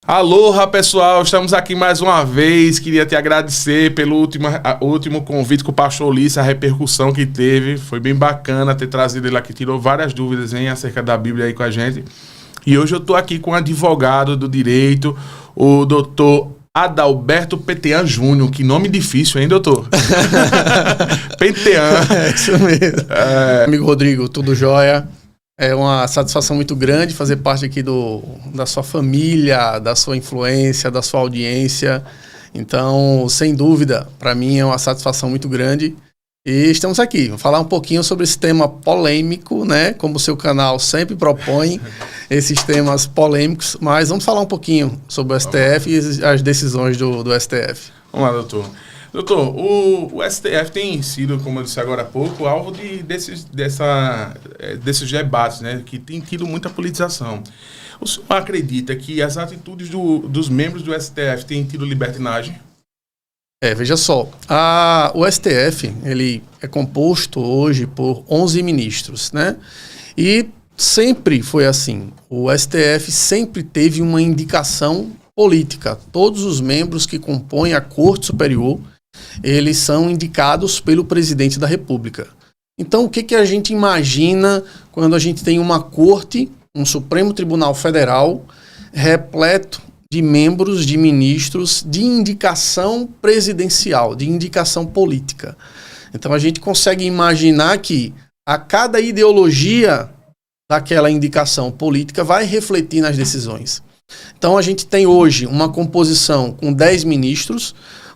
Aloha, pessoal, estamos aqui mais uma vez. Queria te agradecer pelo último convite com o pastor Ulisses, a repercussão que teve. Foi bem bacana ter trazido ele aqui, tirou várias dúvidas acerca da Bíblia aí com a gente. E hoje eu estou aqui com um advogado do direito, o doutor Adalberto Petean Júnior. Que nome difícil, hein, doutor? Petean. É isso mesmo. Amigo Rodrigo, tudo jóia? É uma satisfação muito grande fazer parte aqui da sua família, da sua influência, da sua audiência. Então, sem dúvida, para mim é uma satisfação muito grande. E estamos aqui, vamos falar um pouquinho sobre esse tema polêmico, né? Como o seu canal sempre propõe, esses temas polêmicos. Mas vamos falar um pouquinho sobre o STF e as decisões do STF. Vamos lá, doutor. Doutor, o STF tem sido, como eu disse agora há pouco, alvo desses debates, né, que tem tido muita politização. O senhor acredita que as atitudes dos membros do STF têm tido libertinagem? Veja só, o STF ele é composto hoje por 11 ministros, né? E sempre foi assim. O STF sempre teve uma indicação política. Todos os membros que compõem a Corte Superior, eles são indicados pelo presidente da República. Então, o que a gente imagina quando a gente tem uma corte, um Supremo Tribunal Federal, repleto de membros, de ministros, de indicação presidencial, de indicação política? Então, a gente consegue imaginar que a cada ideologia daquela indicação política vai refletir nas decisões. Então, a gente tem hoje uma composição com 10 ministros,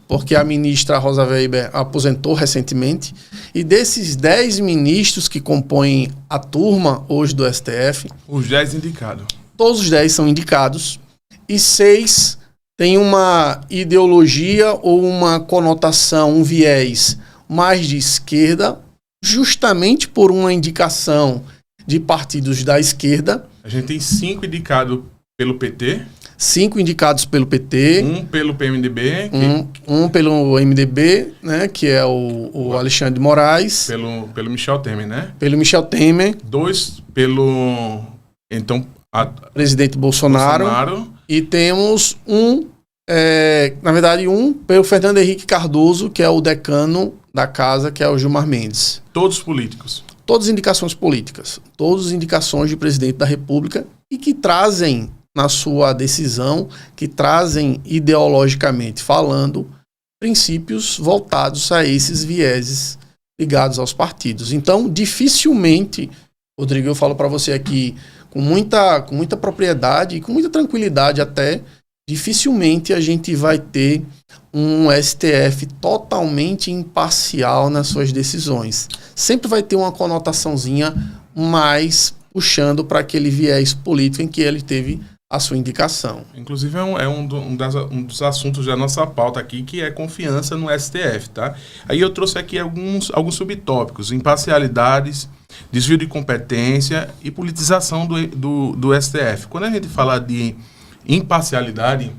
porque a ministra Rosa Weber aposentou recentemente, e desses 10 ministros que compõem a turma hoje do STF... Os 10 indicados. Todos os 10 são indicados, e 6 têm uma ideologia ou uma conotação, um viés mais de esquerda, justamente por uma indicação de partidos da esquerda. A gente tem 5 indicados pelo PT... 5 indicados pelo PT. Um pelo PMDB. Um pelo MDB, né, que é o Alexandre de Moraes. Pelo Michel Temer, né? Pelo Michel Temer. 2 pelo... presidente Bolsonaro. E temos um pelo Fernando Henrique Cardoso, que é o decano da casa, que é o Gilmar Mendes. Todos políticos. Todas indicações políticas. Todas indicações de presidente da República e que trazem na sua decisão, que trazem ideologicamente falando princípios voltados a esses vieses ligados aos partidos. Então, dificilmente, Rodrigo, eu falo para você aqui com muita propriedade e com muita tranquilidade até, dificilmente a gente vai ter um STF totalmente imparcial nas suas decisões. Sempre vai ter uma conotaçãozinha mais puxando para aquele viés político em que ele teve a sua indicação. Inclusive um dos assuntos da nossa pauta aqui, que é confiança no STF, tá? Aí eu trouxe aqui alguns subtópicos: imparcialidades, desvio de competência e politização do STF. Quando a gente fala de imparcialidade,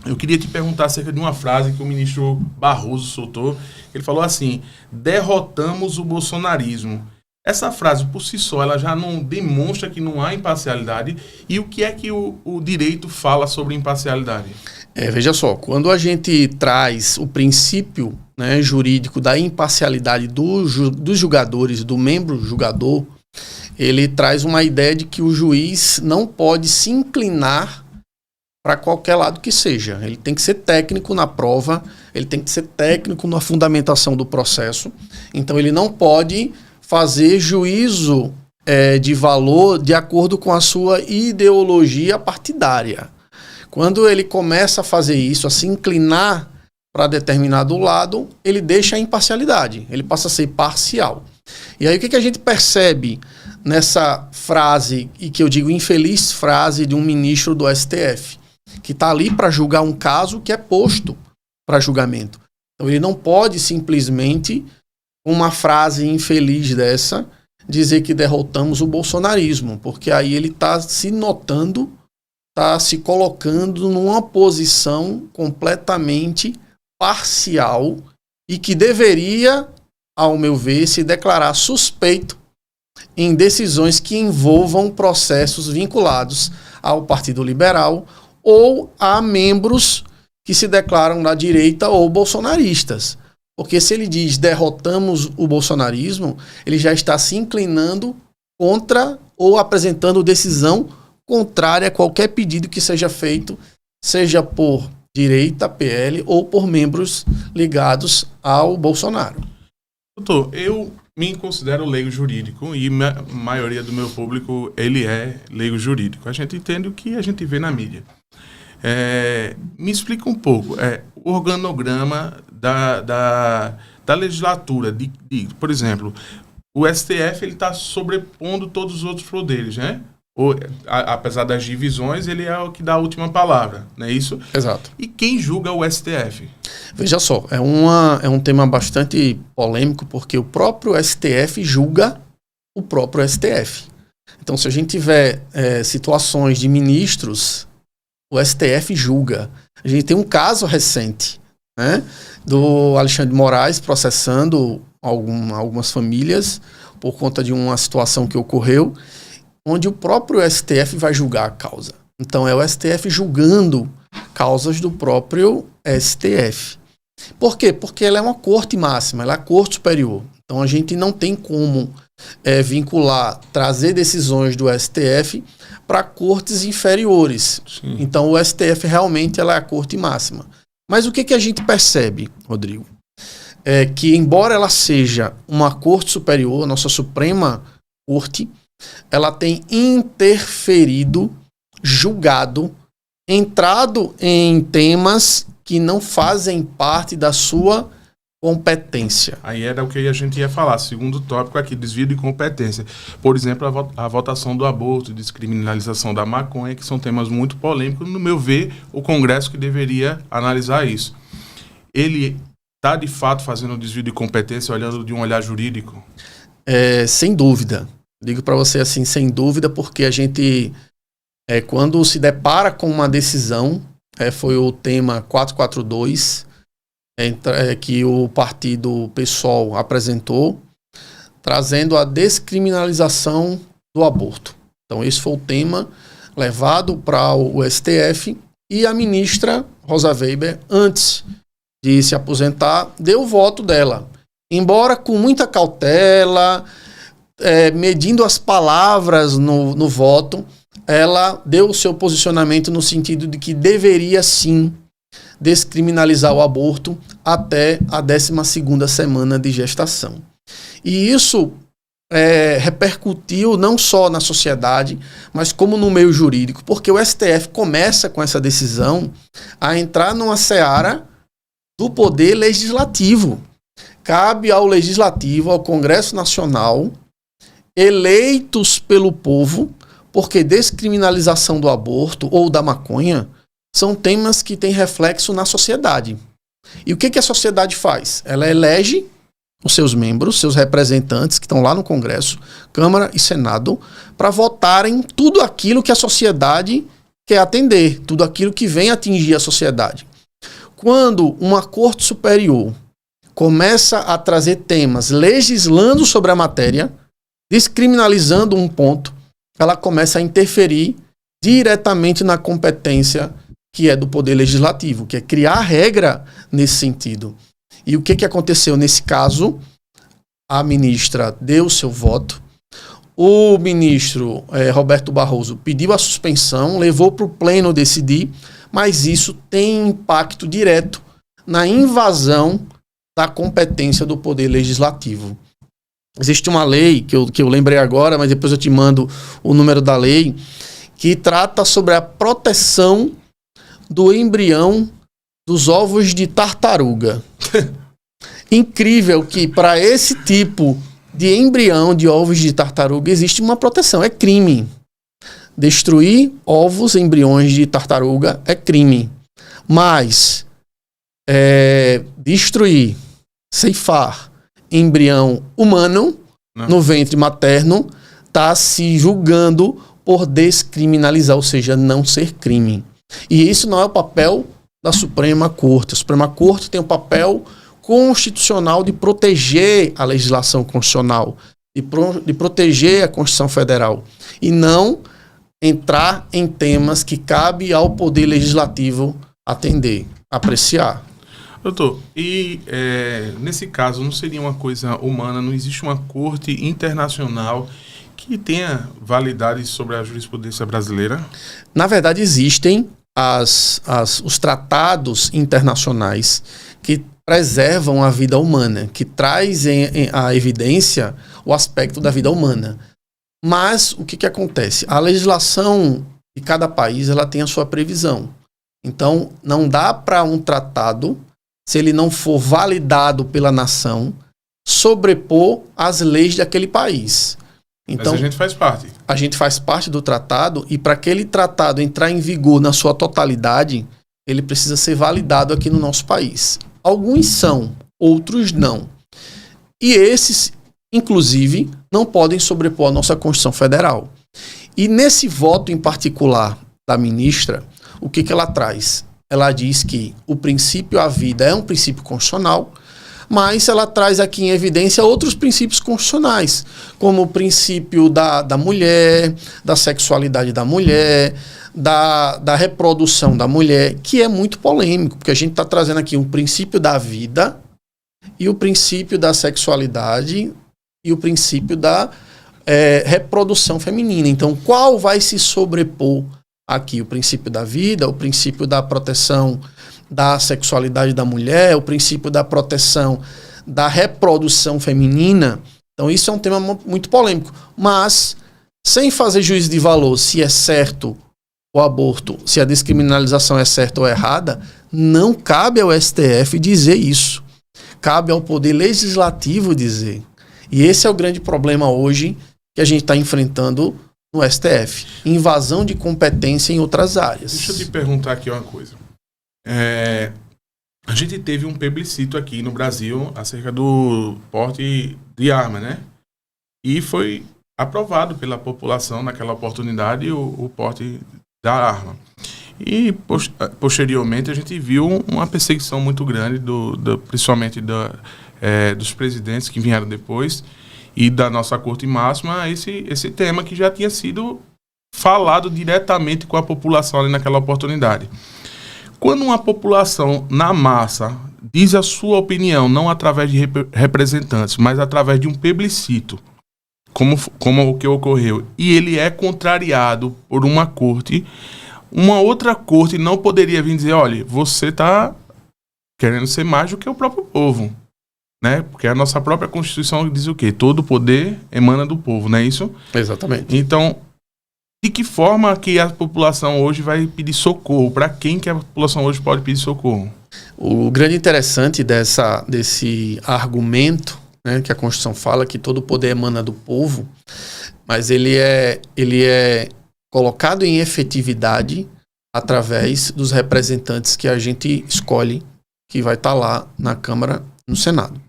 eu queria te perguntar acerca de uma frase que o ministro Barroso soltou. Ele falou assim: derrotamos o bolsonarismo. Essa frase, por si só, ela já não demonstra que não há imparcialidade. E o que é que o direito fala sobre imparcialidade? Veja só, quando a gente traz o princípio, né, jurídico da imparcialidade dos julgadores, do membro julgador, ele traz uma ideia de que o juiz não pode se inclinar para qualquer lado que seja. Ele tem que ser técnico na prova, ele tem que ser técnico na fundamentação do processo. Então, ele não pode fazer juízo de valor de acordo com a sua ideologia partidária. Quando ele começa a fazer isso, a se inclinar para determinado lado, ele deixa a imparcialidade, ele passa a ser parcial. E aí o que a gente percebe nessa frase, e que eu digo infeliz frase de um ministro do STF, que está ali para julgar um caso que é posto para julgamento. Então ele não pode simplesmente, uma frase infeliz dessa, dizer que derrotamos o bolsonarismo, porque aí ele está se notando, está se colocando numa posição completamente parcial e que deveria, ao meu ver, se declarar suspeito em decisões que envolvam processos vinculados ao Partido Liberal ou a membros que se declaram da direita ou bolsonaristas. Porque se ele diz derrotamos o bolsonarismo, ele já está se inclinando contra ou apresentando decisão contrária a qualquer pedido que seja feito, seja por direita, PL, ou por membros ligados ao Bolsonaro. Doutor, eu me considero leigo jurídico e a maioria do meu público, ele é leigo jurídico. A gente entende o que a gente vê na mídia. Me explica um pouco o organograma da legislatura. Por exemplo, o STF está sobrepondo todos os outros poderes, né? Apesar das divisões, ele é o que dá a última palavra, não é isso? Exato. E quem julga o STF? Veja só, é um tema bastante polêmico, porque o próprio STF julga o próprio STF. Então, se a gente tiver situações de ministros, o STF julga. A gente tem um caso recente, né, do Alexandre de Moraes processando algumas famílias por conta de uma situação que ocorreu, onde o próprio STF vai julgar a causa. Então é o STF julgando causas do próprio STF. Por quê? Porque ela é uma corte máxima, ela é a corte superior. Então a gente não tem como vincular, trazer decisões do STF para cortes inferiores. Sim. Então o STF realmente ela é a corte máxima. Mas o que a gente percebe, Rodrigo? É que embora ela seja uma corte superior, a nossa Suprema Corte, ela tem interferido, julgado, entrado em temas que não fazem parte da sua competência. Aí era o que a gente ia falar, segundo tópico aqui, desvio de competência. Por exemplo, a votação do aborto, descriminalização da maconha, que são temas muito polêmicos. No meu ver, o Congresso que deveria analisar isso. Ele está, de fato, fazendo um desvio de competência, olhando de um olhar jurídico? Sem dúvida. Digo para você assim, sem dúvida, porque a gente, quando se depara com uma decisão, foi o tema 442, que o partido PSOL apresentou, trazendo a descriminalização do aborto. Então esse foi o tema levado para o STF e a ministra Rosa Weber, antes de se aposentar, deu o voto dela. Embora com muita cautela, medindo as palavras no voto, ela deu o seu posicionamento no sentido de que deveria sim descriminalizar o aborto até a 12ª semana de gestação. E isso repercutiu não só na sociedade, mas como no meio jurídico, porque o STF começa com essa decisão a entrar numa seara do poder legislativo. Cabe ao legislativo, ao Congresso Nacional, eleitos pelo povo, porque descriminalização do aborto ou da maconha são temas que têm reflexo na sociedade. E o que a sociedade faz? Ela elege os seus membros, seus representantes que estão lá no Congresso, Câmara e Senado, para votarem tudo aquilo que a sociedade quer atender, tudo aquilo que vem atingir a sociedade. Quando uma corte superior começa a trazer temas legislando sobre a matéria, descriminalizando um ponto, ela começa a interferir diretamente na competência que é do Poder Legislativo, que é criar regra nesse sentido. E o que aconteceu nesse caso? A ministra deu o seu voto, o ministro Roberto Barroso pediu a suspensão, levou para o pleno decidir, mas isso tem impacto direto na invasão da competência do Poder Legislativo. Existe uma lei, que eu lembrei agora, mas depois eu te mando o número da lei, que trata sobre a proteção do embrião dos ovos de tartaruga. Incrível que para esse tipo de embrião de ovos de tartaruga existe uma proteção, é crime. Destruir ovos, embriões de tartaruga é crime. Mas destruir, ceifar embrião humano no ventre materno está se julgando por descriminalizar, ou seja, não ser crime. E isso não é o papel da Suprema Corte. A Suprema Corte tem o papel constitucional de proteger a legislação constitucional, de proteger a Constituição Federal, e não entrar em temas que cabe ao Poder Legislativo atender, apreciar. Doutor, e nesse caso não seria uma coisa humana, não existe uma corte internacional que tenha validade sobre a jurisprudência brasileira? Na verdade, existem os tratados internacionais que preservam a vida humana, que trazem à evidência o aspecto da vida humana. Mas o que acontece? A legislação de cada país ela tem a sua previsão. Então, não dá para um tratado, se ele não for validado pela nação, sobrepor as leis daquele país. Então, mas a gente faz parte. A gente faz parte do tratado e para aquele tratado entrar em vigor na sua totalidade, ele precisa ser validado aqui no nosso país. Alguns são, outros não. E esses, inclusive, não podem sobrepor a nossa Constituição Federal. E nesse voto em particular da ministra, o que ela traz? Ela diz que o princípio à vida é um princípio constitucional, mas ela traz aqui em evidência outros princípios constitucionais, como o princípio da mulher, da sexualidade da mulher, da reprodução da mulher, que é muito polêmico, porque a gente está trazendo aqui o princípio da vida e o princípio da sexualidade e o princípio da reprodução feminina. Então, qual vai se sobrepor aqui? O princípio da vida, o princípio da proteção da sexualidade da mulher, o princípio da proteção da reprodução feminina. Então, isso é um tema muito polêmico. Mas, sem fazer juízo de valor se é certo o aborto, se a descriminalização é certa ou errada, não cabe ao STF dizer isso. Cabe ao Poder Legislativo dizer. E esse é o grande problema hoje que a gente está enfrentando no STF. Invasão de competência em outras áreas. Deixa eu te perguntar aqui uma coisa. A gente teve um plebiscito aqui no Brasil acerca do porte de arma, né? E foi aprovado pela população naquela oportunidade o porte da arma. E posteriormente a gente viu uma perseguição muito grande, principalmente dos presidentes que vieram depois e da nossa Corte Máxima, esse tema que já tinha sido falado diretamente com a população ali naquela oportunidade. Quando uma população, na massa, diz a sua opinião, não através de representantes, mas através de um plebiscito, como o que ocorreu, e ele é contrariado por uma corte, uma outra corte não poderia vir dizer, olha, você está querendo ser mais do que o próprio povo, né? Porque a nossa própria Constituição diz o quê? Todo poder emana do povo, não é isso? Exatamente. Então, de que forma que a população hoje vai pedir socorro? Para quem que a população hoje pode pedir socorro? O grande interessante desse argumento, né, que a Constituição fala que todo poder emana do povo, mas ele é colocado em efetividade através dos representantes que a gente escolhe, que vai estar lá na Câmara, no Senado.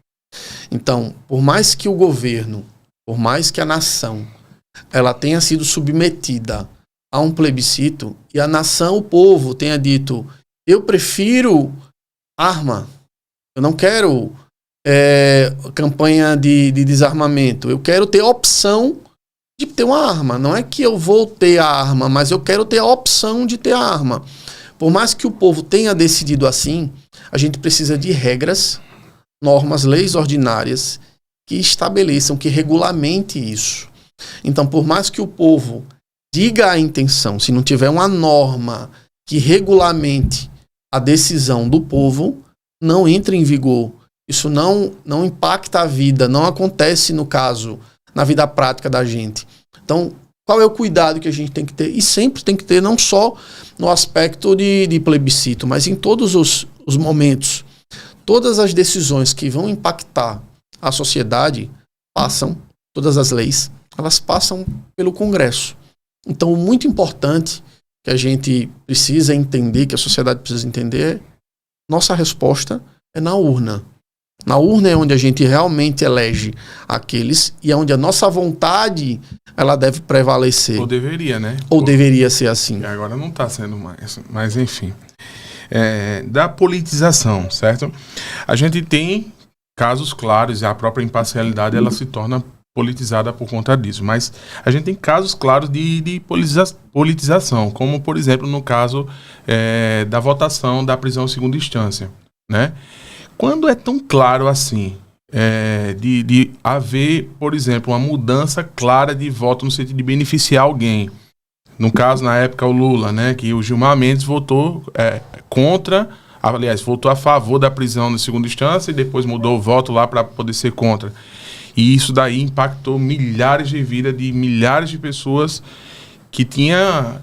Então, por mais que o governo, por mais que a nação ela tenha sido submetida a um plebiscito e a nação, o povo, tenha dito, eu prefiro arma, eu não quero campanha de desarmamento, eu quero ter a opção de ter uma arma. Não é que eu vou ter a arma, mas eu quero ter a opção de ter a arma. Por mais que o povo tenha decidido assim, a gente precisa de regras, normas, leis ordinárias que estabeleçam, que regulamente isso. Então, por mais que o povo diga a intenção, se não tiver uma norma que regulamente a decisão do povo, não entra em vigor. Isso não impacta a vida, não acontece no caso, na vida prática da gente. Então, qual é o cuidado que a gente tem que ter? E sempre tem que ter, não só no aspecto de plebiscito, mas em todos os momentos. Todas as decisões que vão impactar a sociedade passam, todas as leis, elas passam pelo Congresso. Então, o muito importante que a gente precisa entender, que a sociedade precisa entender, nossa resposta é na urna. Na urna é onde a gente realmente elege aqueles e é onde a nossa vontade ela deve prevalecer. Ou deveria, né? Ou deveria ser assim. Agora não está sendo mais, mas enfim. Da politização, certo? A gente tem casos claros e a própria imparcialidade ela se torna politizada por conta disso. Mas a gente tem casos claros de politização, como, por exemplo, no caso da votação da prisão em segunda instância, né? Quando é tão claro assim, de haver, por exemplo, uma mudança clara de voto no sentido de beneficiar alguém, no caso, na época, o Lula, né, que o Gilmar Mendes votou votou a favor da prisão na segunda instância e depois mudou o voto lá para poder ser contra. E isso daí impactou milhares de vidas de milhares de pessoas que tinha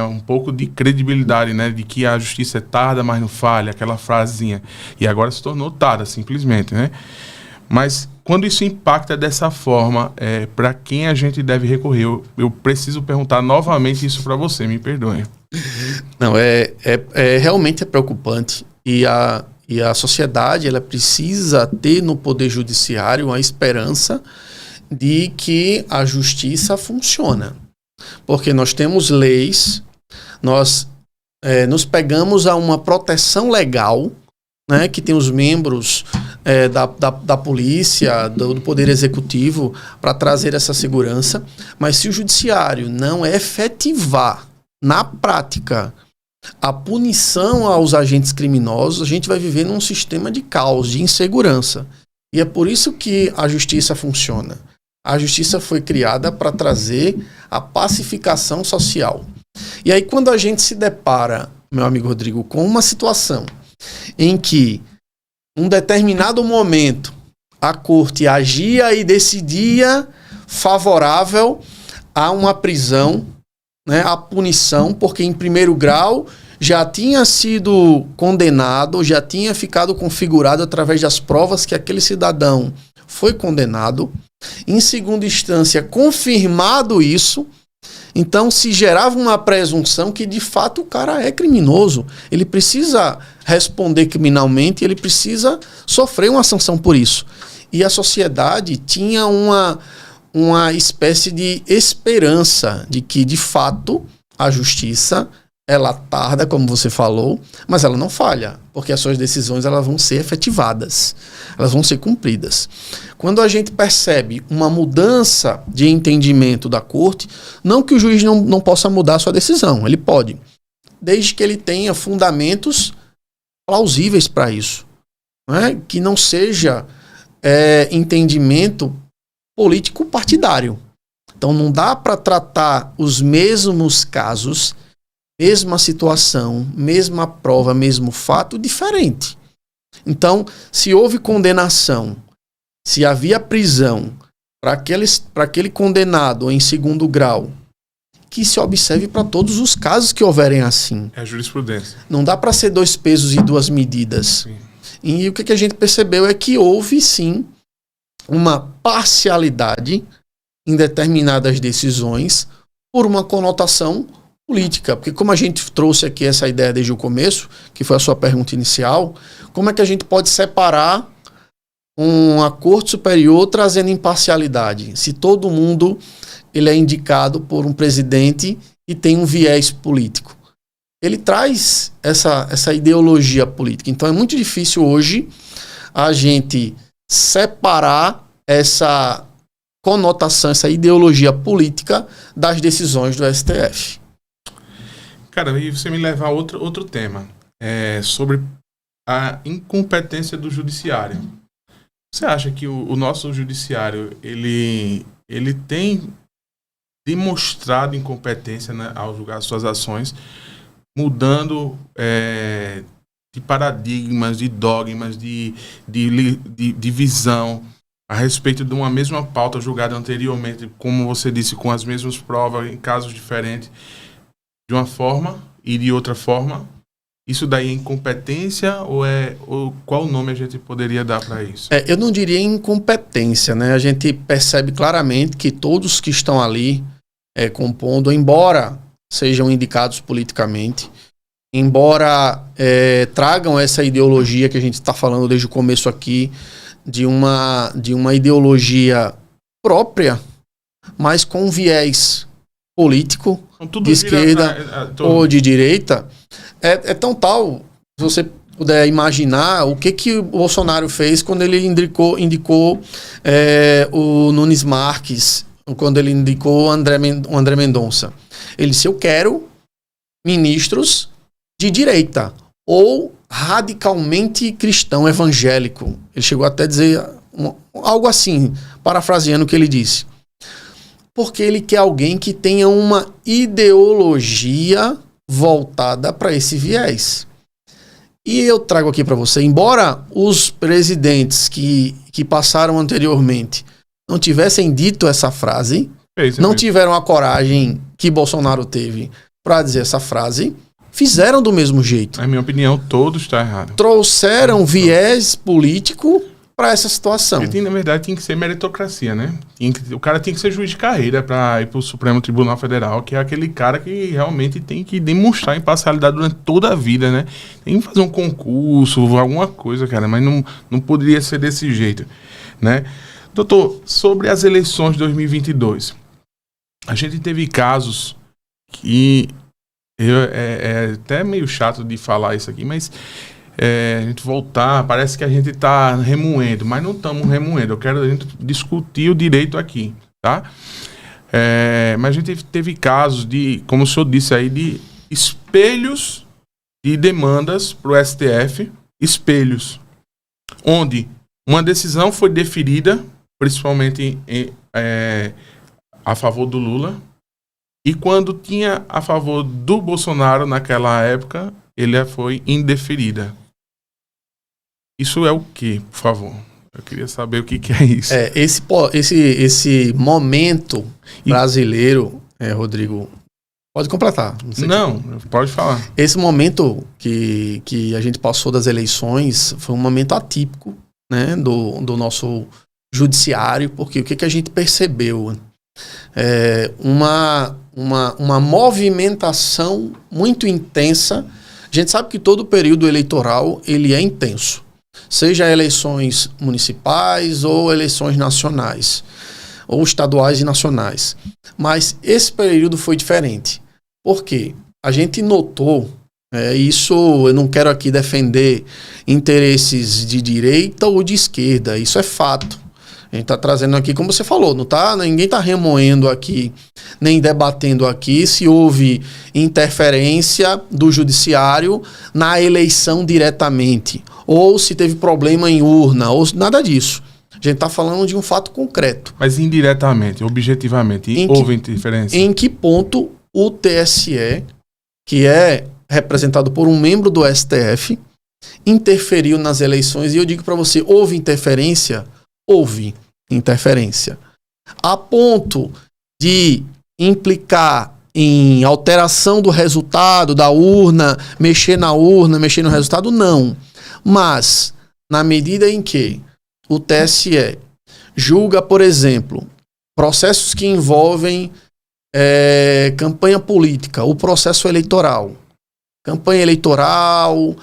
um pouco de credibilidade, né, de que a justiça é tarda, mas não falha, aquela frasezinha. E agora se tornou tarda, simplesmente, né? Mas quando isso impacta dessa forma, para quem a gente deve recorrer? Eu preciso perguntar novamente isso para você, me perdoe. Não, realmente é preocupante. E a sociedade, ela precisa ter no Poder Judiciário a esperança de que a justiça funciona. Porque nós temos leis, nós nos pegamos a uma proteção legal, né, que tem os membros da polícia, do Poder Executivo, para trazer essa segurança. Mas se o Judiciário não efetivar na prática a punição aos agentes criminosos, a gente vai viver num sistema de caos, de insegurança. E é por isso que a justiça funciona. A justiça foi criada para trazer a pacificação social. E aí, quando a gente se depara, meu amigo Rodrigo, com uma situação em que, em um determinado momento, a corte agia e decidia favorável a uma prisão, né, a punição, porque em primeiro grau já tinha sido condenado, já tinha ficado configurado através das provas que aquele cidadão foi condenado. Em segunda instância, confirmado isso, então se gerava uma presunção que de fato o cara é criminoso. Ele precisa responder criminalmente, ele precisa sofrer uma sanção por isso. E a sociedade tinha uma espécie de esperança de que, de fato, a justiça, ela tarda, como você falou, mas ela não falha, porque as suas decisões elas vão ser efetivadas, elas vão ser cumpridas. Quando a gente percebe uma mudança de entendimento da corte, não que o juiz não possa mudar a sua decisão, ele pode, desde que ele tenha fundamentos plausíveis para isso, né? Que não seja entendimento político partidário. Então não dá para tratar os mesmos casos, mesma situação, mesma prova, mesmo fato, diferente. Então, se houve condenação, se havia prisão para aquele condenado em segundo grau, que se observe para todos os casos que houverem assim. É a jurisprudência. Não dá para ser 2 pesos e 2 medidas. Sim. E o que a gente percebeu é que houve, sim, uma parcialidade em determinadas decisões por uma conotação política. Porque como a gente trouxe aqui essa ideia desde o começo, que foi a sua pergunta inicial, como é que a gente pode separar uma corte superior trazendo imparcialidade? Se todo mundo ele é indicado por um presidente e tem um viés político. Ele traz essa ideologia política. Então é muito difícil hoje a gente separar essa conotação, essa ideologia política das decisões do STF. Cara, e você me leva a outro tema, sobre a incompetência do judiciário. Você acha que o nosso judiciário, ele tem demonstrado incompetência, né, ao julgar suas ações, mudando de paradigmas, de dogmas, de visão a respeito de uma mesma pauta julgada anteriormente, como você disse, com as mesmas provas, em casos diferentes, de uma forma e de outra forma? Isso daí é incompetência ou qual nome a gente poderia dar para isso? Eu não diria incompetência, né? A gente percebe claramente que todos que estão ali compondo, embora sejam indicados politicamente, embora tragam essa ideologia que a gente está falando desde o começo aqui, de uma ideologia própria, mas com viés político, de esquerda ou de direita, é tão tal, se você puder imaginar o que o Bolsonaro fez quando ele indicou o Nunes Marques, quando ele indicou o André Mendonça. Ele disse, eu quero ministros de direita ou radicalmente cristão evangélico. Ele chegou até a dizer algo assim, parafraseando o que ele disse. Porque ele quer alguém que tenha uma ideologia voltada para esse viés. E eu trago aqui para você, embora os presidentes que passaram anteriormente não tivessem dito essa frase, não tiveram a coragem que Bolsonaro teve para dizer essa frase, fizeram do mesmo jeito. Na minha opinião, todos estão errados. Trouxeram viés político para essa situação. Na verdade, tem que ser meritocracia, né? O cara tem que ser juiz de carreira para ir para o Supremo Tribunal Federal, que é aquele cara que realmente tem que demonstrar imparcialidade durante toda a vida, né? Tem que fazer um concurso, alguma coisa, cara, mas não poderia ser desse jeito, né? Doutor, sobre as eleições de 2022, a gente teve casos que é até meio chato de falar isso aqui, mas a gente voltar, parece que a gente está remoendo, mas não estamos remoendo. Eu quero a gente discutir o direito aqui, tá? Mas a gente teve casos de, como o senhor disse aí, de espelhos de demandas para o STF, espelhos, onde uma decisão foi deferida, principalmente a favor do Lula, e quando tinha a favor do Bolsonaro naquela época, ele foi indeferida. Isso é o que, por favor? Eu queria saber o que é isso. Esse momento brasileiro, Rodrigo, pode completar. Não, pode falar. Esse momento que a gente passou das eleições foi um momento atípico, né, do nosso judiciário, porque o que a gente percebeu? Uma movimentação muito intensa. A gente sabe que todo período eleitoral ele é intenso, seja eleições municipais ou eleições nacionais, ou estaduais e nacionais. Mas esse período foi diferente. Por quê? A gente notou, isso eu não quero aqui defender interesses de direita ou de esquerda, isso é fato. A gente está trazendo aqui, como você falou, ninguém está remoendo aqui, nem debatendo aqui se houve interferência do judiciário na eleição diretamente, ou se teve problema em urna, ou nada disso. A gente está falando de um fato concreto. Mas indiretamente, objetivamente, houve interferência? Em que ponto o TSE, que é representado por um membro do STF, interferiu nas eleições? E eu digo para você, houve interferência? Houve interferência. A ponto de implicar em alteração do resultado da urna, mexer no resultado, não. Mas, na medida em que o TSE julga, por exemplo, processos que envolvem campanha política, o processo eleitoral, campanha eleitoral,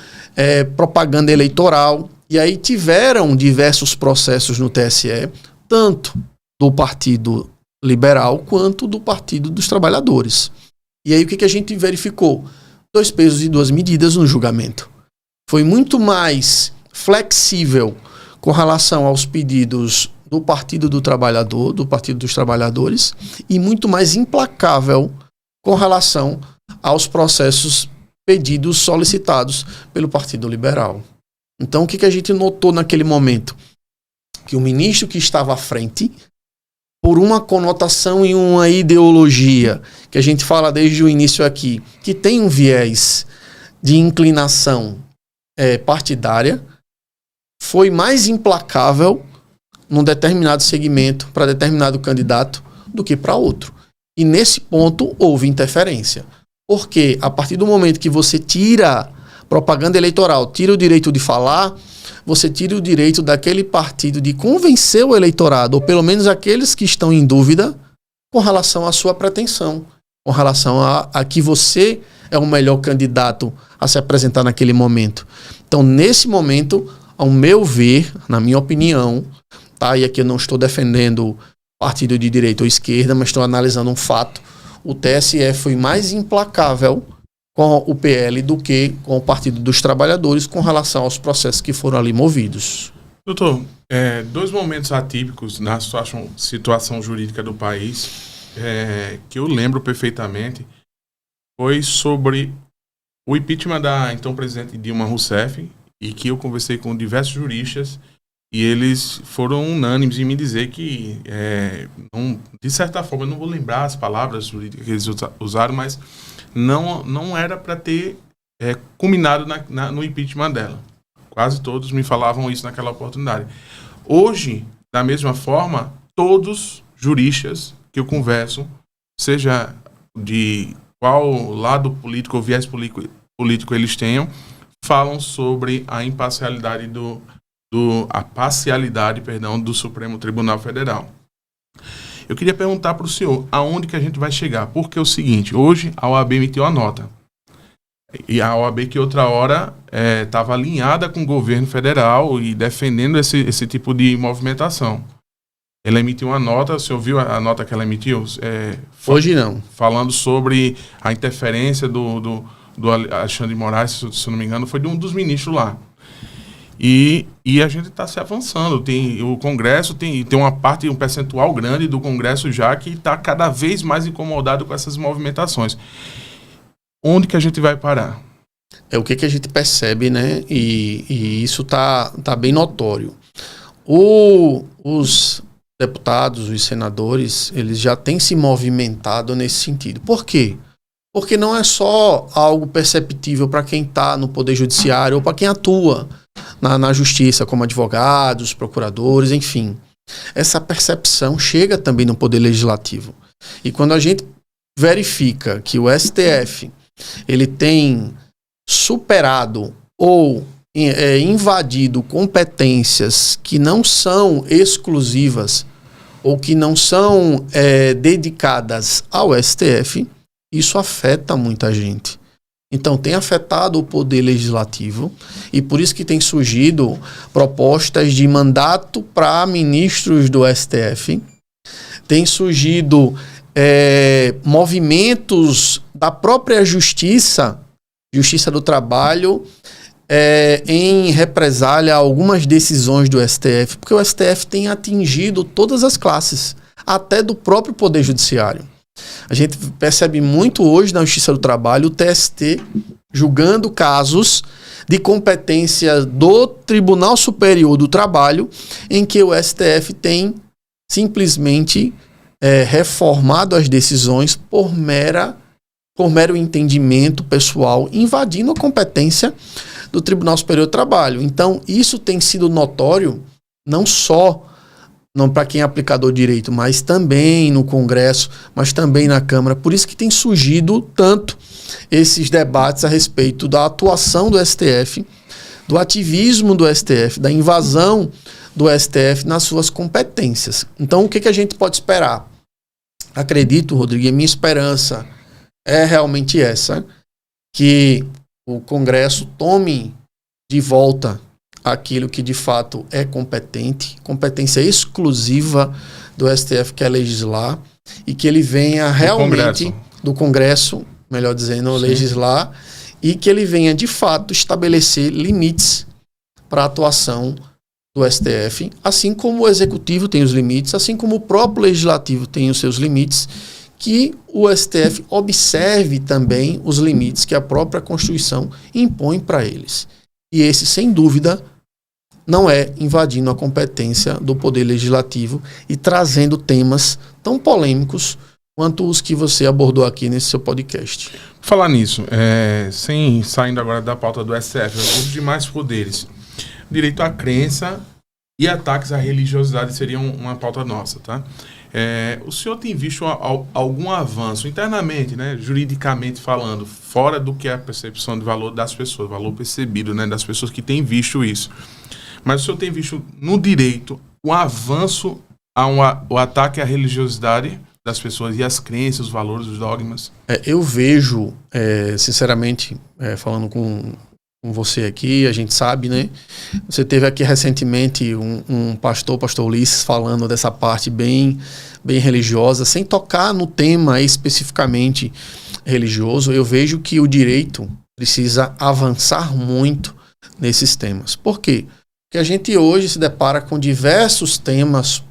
propaganda eleitoral, e aí tiveram diversos processos no TSE, tanto do Partido Liberal quanto do Partido dos Trabalhadores. E aí o que a gente verificou? 2 pesos e 2 medidas no julgamento. Foi muito mais flexível com relação aos pedidos do Partido do Trabalhador, do Partido dos Trabalhadores, e muito mais implacável com relação aos processos pedidos solicitados pelo Partido Liberal. Então, o que a gente notou naquele momento? Que o ministro que estava à frente, por uma conotação e uma ideologia, que a gente fala desde o início aqui, que tem um viés de inclinação partidária, foi mais implacável num determinado segmento, para determinado candidato, do que para outro. E nesse ponto houve interferência. Porque a partir do momento que você tira propaganda eleitoral, tira o direito de falar, você tira o direito daquele partido de convencer o eleitorado, ou pelo menos aqueles que estão em dúvida, com relação à sua pretensão, com relação a que você é o melhor candidato a se apresentar naquele momento. Então, nesse momento, ao meu ver, na minha opinião, tá? E aqui eu não estou defendendo partido de direita ou esquerda, mas estou analisando um fato, o TSE foi mais implacável com o PL do que com o Partido dos Trabalhadores com relação aos processos que foram ali movidos. Doutor, 2 momentos atípicos na situação jurídica do país que eu lembro perfeitamente foi sobre o impeachment da então presidente Dilma Rousseff, e que eu conversei com diversos juristas e eles foram unânimes em me dizer que, de certa forma, eu não vou lembrar as palavras jurídicas que eles usaram, mas não era para ter culminado no impeachment dela. Quase todos me falavam isso naquela oportunidade. Hoje, da mesma forma, todos juristas que eu converso, seja de qual lado político ou viés político eles tenham, falam sobre a imparcialidade a parcialidade do Supremo Tribunal Federal. Eu queria perguntar para o senhor aonde que a gente vai chegar, porque é o seguinte: hoje a OAB emitiu a nota, e a OAB que outra hora estava alinhada com o governo federal e defendendo esse tipo de movimentação. Ela emitiu uma nota, o senhor viu a nota que ela emitiu? Hoje não. Falando sobre a interferência do Alexandre de Moraes, se eu não me engano, foi de um dos ministros lá. E a gente está se avançando. O Congresso tem um percentual grande do Congresso já que está cada vez mais incomodado com essas movimentações. Onde que a gente vai parar? É o que a gente percebe, né? E isso tá bem notório. Os deputados, os senadores, eles já têm se movimentado nesse sentido. Por quê? Porque não é só algo perceptível para quem está no Poder Judiciário ou para quem atua na Justiça, como advogados, procuradores, enfim. Essa percepção chega também no Poder Legislativo. E quando a gente verifica que o STF ele tem superado ou invadido competências que não são exclusivas ou que não são dedicadas ao STF, isso afeta muita gente. Então tem afetado o Poder Legislativo e por isso que tem surgido propostas de mandato para ministros do STF, tem surgido movimentos da própria Justiça do Trabalho, em represália a algumas decisões do STF, porque o STF tem atingido todas as classes, até do próprio Poder Judiciário. A gente percebe muito hoje na Justiça do Trabalho o TST julgando casos de competência do Tribunal Superior do Trabalho, em que o STF tem simplesmente reformado as decisões por mero entendimento pessoal, invadindo a competência do Tribunal Superior do Trabalho. Então, isso tem sido notório, não para quem é aplicador de direito, mas também no Congresso, mas também na Câmara. Por isso que tem surgido tanto esses debates a respeito da atuação do STF, do ativismo do STF, da invasão do STF nas suas competências. Então, o que a gente pode esperar? Acredito, Rodrigo, e a minha esperança é realmente essa, que o Congresso tome de volta aquilo que de fato é competência exclusiva do STF, que é legislar, e que ele venha realmente do Congresso, melhor dizendo, sim, legislar, e que ele venha de fato estabelecer limites para a atuação do STF, assim como o Executivo tem os limites, assim como o próprio Legislativo tem os seus limites, que o STF observe também os limites que a própria Constituição impõe para eles. E esse, sem dúvida, não é invadindo a competência do Poder Legislativo e trazendo temas tão polêmicos quanto os que você abordou aqui nesse seu podcast. Falar nisso, saindo agora da pauta do STF, os demais poderes, direito à crença e ataques à religiosidade seriam uma pauta nossa, tá? O senhor tem visto algum avanço internamente, né, juridicamente falando, fora do que é a percepção de valor das pessoas, valor percebido, né, das pessoas que têm visto isso? Mas o senhor tem visto no direito o avanço ao ataque à religiosidade das pessoas e às crenças, os valores, os dogmas? Eu vejo, sinceramente, falando com você aqui, a gente sabe, né? Você teve aqui recentemente um pastor Ulisses, falando dessa parte bem religiosa, sem tocar no tema especificamente religioso, eu vejo que o direito precisa avançar muito nesses temas. Por quê? Porque a gente hoje se depara com diversos temas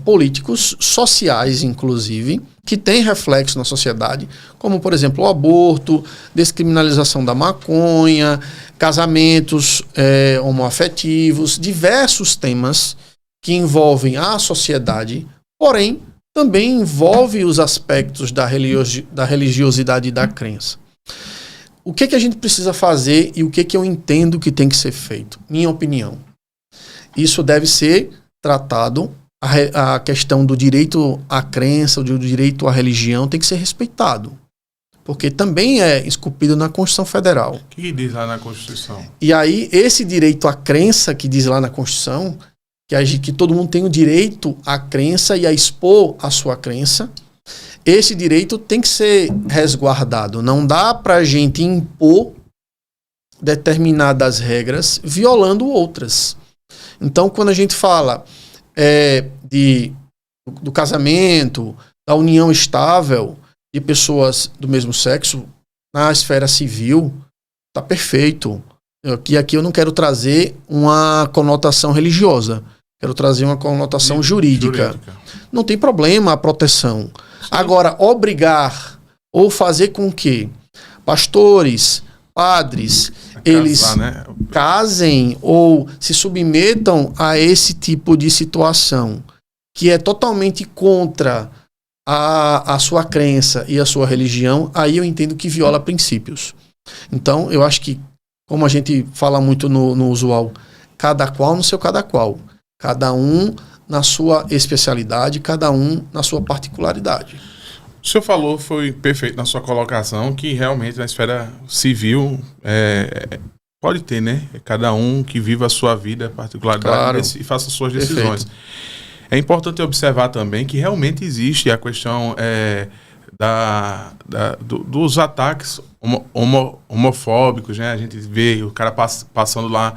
políticos, sociais inclusive, que têm reflexo na sociedade, como, por exemplo, o aborto, descriminalização da maconha, casamentos homoafetivos, diversos temas que envolvem a sociedade, porém, também envolve os aspectos da religiosidade e da crença. O que a gente precisa fazer e o que eu entendo que tem que ser feito? Minha opinião. Isso deve ser tratado, a questão do direito à crença, do direito à religião tem que ser respeitado. Porque também é esculpido na Constituição Federal. O que diz lá na Constituição? E aí, esse direito à crença que diz lá na Constituição, que todo mundo tem o direito à crença e a expor a sua crença, esse direito tem que ser resguardado. Não dá para a gente impor determinadas regras violando outras. Então, quando a gente fala do casamento, da união estável de pessoas do mesmo sexo na esfera civil, tá perfeito. Aqui eu não quero trazer uma conotação religiosa, quero trazer uma conotação jurídica. Não tem problema a proteção. Sim. Agora, obrigar ou fazer com que pastores, padres, eles casem ou se submetam a esse tipo de situação que é totalmente contra a sua crença e a sua religião, aí eu entendo que viola princípios. Então, eu acho que, como a gente fala muito no usual, cada qual no seu cada qual. Cada um na sua especialidade, cada um na sua particularidade. O senhor falou, foi perfeito na sua colocação, que realmente na esfera civil pode ter, né? Cada um que viva a sua vida, particularidade, claro, e faça suas decisões. Perfeito. É importante observar também que realmente existe a questão dos ataques homofóbicos, né? A gente vê o cara passando lá